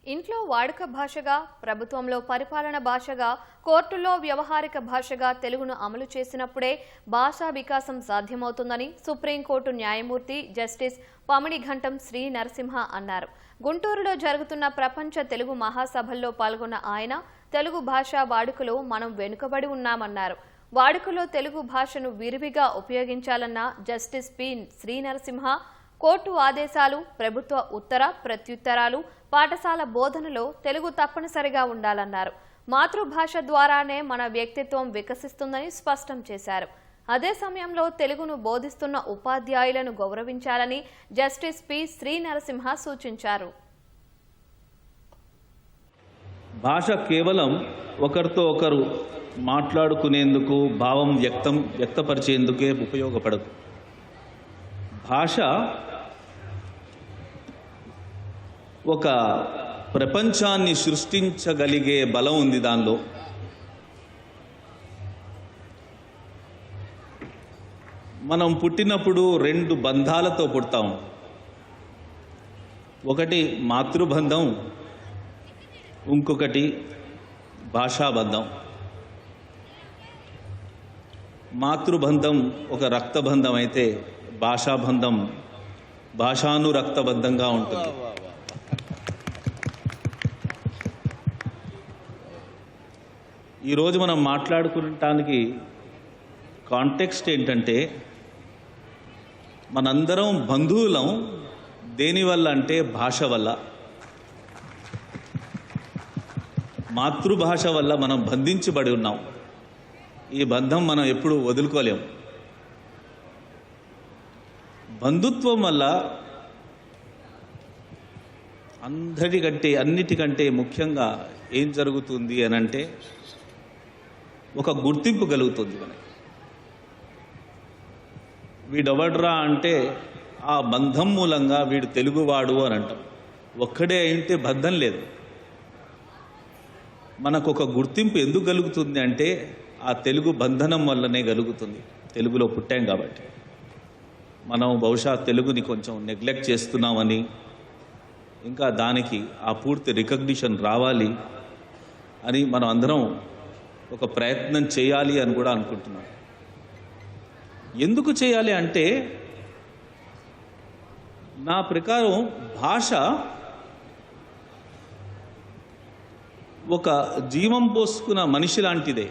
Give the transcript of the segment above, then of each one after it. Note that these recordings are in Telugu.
ఇంట్లో వాడుక భాషగా, ప్రభుత్వంలో పరిపాలన భాషగా, కోర్టుల్లో వ్యవహారిక భాషగా తెలుగును అమలు చేసినప్పుడే భాషా వికాసం సాధ్యమవుతుందని సుప్రీంకోర్టు న్యాయమూర్తి జస్టిస్ పమిడిఘంటం శ్రీ నరసింహ అన్నారు. గుంటూరులో జరుగుతున్న ప్రపంచ తెలుగు మహాసభల్లో పాల్గొన్న ఆయన తెలుగు భాషా వాడుకలో మనం వెనుకబడి ఉన్నామన్నారు. వాడుకలో తెలుగు భాషను విరివిగా ఉపయోగించాలన్న justice P Sri Narasimha court ఆదేశాలు, ప్రభుత్వ ఉత్తర ప్రత్యుత్తరాలు, పాఠశాల బోధనలో తెలుగు తప్పనిసరిగా ఉండాలన్నారు. మాతృభాష ద్వారానే మన వ్యక్తిత్వం వికసిస్తుందని స్పష్టం చేశారు. అదే సమయంలో తెలుగును బోధిస్తున్న ఉపాధ్యాయులను గౌరవించాలని జస్టిస్ పి శ్రీ నరసింహ సూచించారు. భాష కేవలం ఒకరితో ఒకరు మాట్లాడుకునేందుకు, భావం వ్యక్తపరిచేందుకే ఉపయోగపడదు. భాష ఒక ప్రపంచాన్ని సృష్టించగలిగే బలం ఉంది దానిలో. మనం పుట్టినప్పుడు రెండు బంధాలతో పుడతాం. ఒకటి మాతృబంధం, ఇంకొకటి భాషాబంధం. మాతృబంధం ఒక రక్తబంధం అయితే భాషాబంధం భాషానురక్తబంధంగా ఉంటుంది. ఈరోజు మనం మాట్లాడుకోవటానికి కాంటెక్స్ట్ ఏంటంటే, మనందరం బంధువులం. దేనివల్ల అంటే భాష వల్ల. మాతృభాష వల్ల మనం బంధించబడి ఉన్నాం. ఈ బంధం మనం ఎప్పుడు వదులుకోలేం. బంధుత్వం వల్ల అన్నిటికంటే ముఖ్యంగా ఏం జరుగుతుంది అనంటే, ఒక గుర్తింపు కలుగుతుంది మనకి. వీడెవడ్రా అంటే ఆ బంధం మూలంగా వీడు తెలుగువాడు అని అంటాం. ఒక్కడే అయితే బంధం లేదు. మనకు ఒక గుర్తింపు ఎందుకు కలుగుతుంది అంటే ఆ తెలుగు బంధనం వల్లనే కలుగుతుంది. తెలుగులో పుట్టాం కాబట్టి. మనం బహుశా తెలుగుని కొంచెం నెగ్లెక్ట్ చేస్తున్నామని, ఇంకా దానికి ఆ పూర్తి రికగ్నిషన్ రావాలి అని మనం అందరం ఒక ప్రయత్నం చేయాలి అని కూడా అనుకుంటున్నాం. ఎందుకు చేయాలి అంటే, నా ప్రకారం భాష ఒక జీవం పోసుకున్న మనిషి లాంటిదే.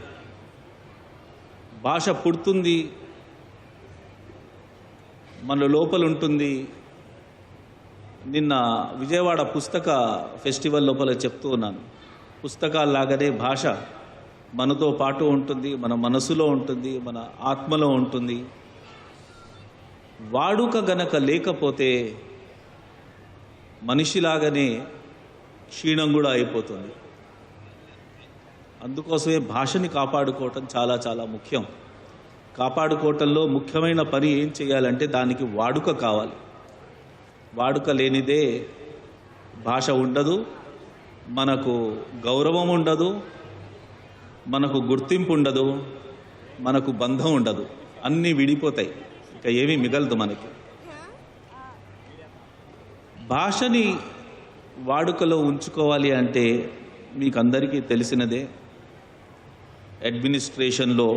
భాష పుడుతుంది, మన లోపల ఉంటుంది. నిన్న విజయవాడ పుస్తక ఫెస్టివల్ లోపల చెప్తూ ఉన్నాను. పుస్తకాల్లాగానే భాష మనతో పాటు ఉంటుంది, మన మనసులో ఉంటుంది, మన ఆత్మలో ఉంటుంది. వాడుక గనక లేకపోతే మనిషిలాగానే క్షీణం కూడా అయిపోతుంది. అందుకోసమే భాషని కాపాడుకోవటం చాలా చాలా ముఖ్యం. కాపాడుకోవటంలో ముఖ్యమైన పని ఏం చేయాలంటే, దానికి వాడుక కావాలి. వాడుక లేనిదే భాష ఉండదు, మనకు గౌరవం ఉండదు, మనకు గుర్తింపు ఉండదు, మనకు బంధం ఉండదు. అన్నీ విడిపోతాయి, ఇక ఏమీ మిగలదు మనకి. భాషని వాడుకలో ఉంచుకోవాలి అంటే మీకు అందరికీ తెలిసినదే. అడ్మినిస్ట్రేషన్లో,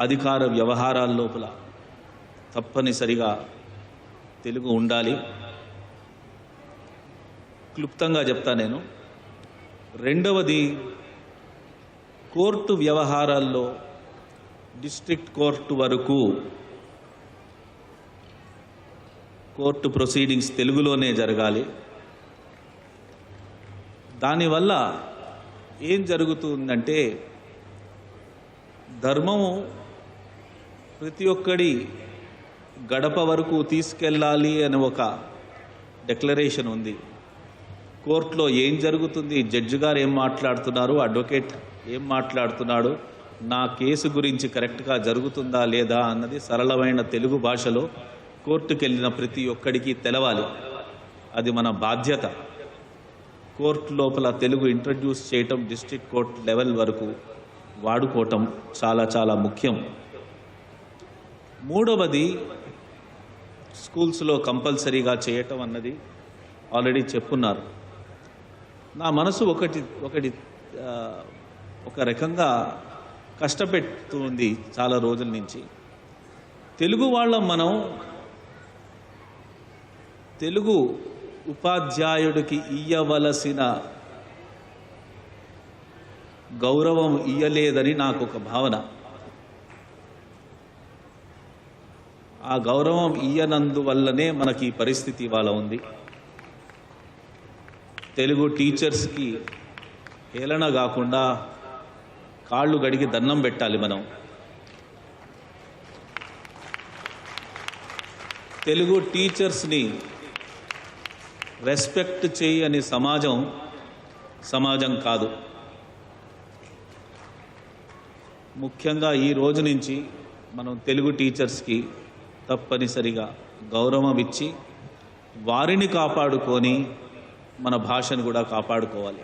అధికార వ్యవహారాల లోపల తప్పనిసరిగా తెలుగు ఉండాలి. క్లుప్తంగా చెప్తా నేను. రెండవది, కోర్టు వ్యవహారాల్లో డిస్ట్రిక్ట్ కోర్టు వరకు కోర్టు ప్రొసీడింగ్స్ తెలుగులోనే జరగాలి. దానివల్ల ఏం జరుగుతుందంటే, ధర్మము ప్రతి ఒక్కడి గడప వరకు తీసుకెళ్ళాలి అని ఒక డిక్లరేషన్ ఉంది. కోర్టులో ఏం జరుగుతుంది, జడ్జి గారు ఏం మాట్లాడుతున్నారు, అడ్వకేట్ ఏం మాట్లాడుతున్నాడు, నా కేసు గురించి కరెక్ట్గా జరుగుతుందా లేదా అన్నది సరళమైన తెలుగు భాషలో కోర్టుకు వెళ్ళిన ప్రతి ఒక్కడికి తెలవాలి. అది మన బాధ్యత. కోర్టు లోపల తెలుగు ఇంట్రడ్యూస్ చేయటం డిస్ట్రిక్ట్ కోర్ట్ లెవెల్ వరకు వాడుకోవటం చాలా చాలా ముఖ్యం. మూడవది, స్కూల్స్లో కంపల్సరీగా చేయటం అన్నది ఆల్రెడీ చెప్పున్నారు. నా మనసు ఒక రకంగా కష్టపెడుతుంది చాలా రోజుల నుంచి. తెలుగు వాళ్ళం మనం తెలుగు ఉపాధ్యాయుడికి ఇయ్యవలసిన గౌరవం ఇయ్యలేదని నాకు ఒక భావన. ఆ గౌరవం ఇయ్యనందువల్లనే మనకి ఈ పరిస్థితి ఇవాళ ఉంది. తెలుగు టీచర్స్కి హేళన కాకుండా కాళ్ళు గడిగి దండం పెట్టాలి మనం. తెలుగు టీచర్స్ని రెస్పెక్ట్ చేయని సమాజం కాదు. ముఖ్యంగా ఈ రోజు నుంచి మనం తెలుగు టీచర్స్కి తప్పనిసరిగా గౌరవం ఇచ్చి వారిని కాపాడుకొని మన భాషను కూడా కాపాడుకోవాలి.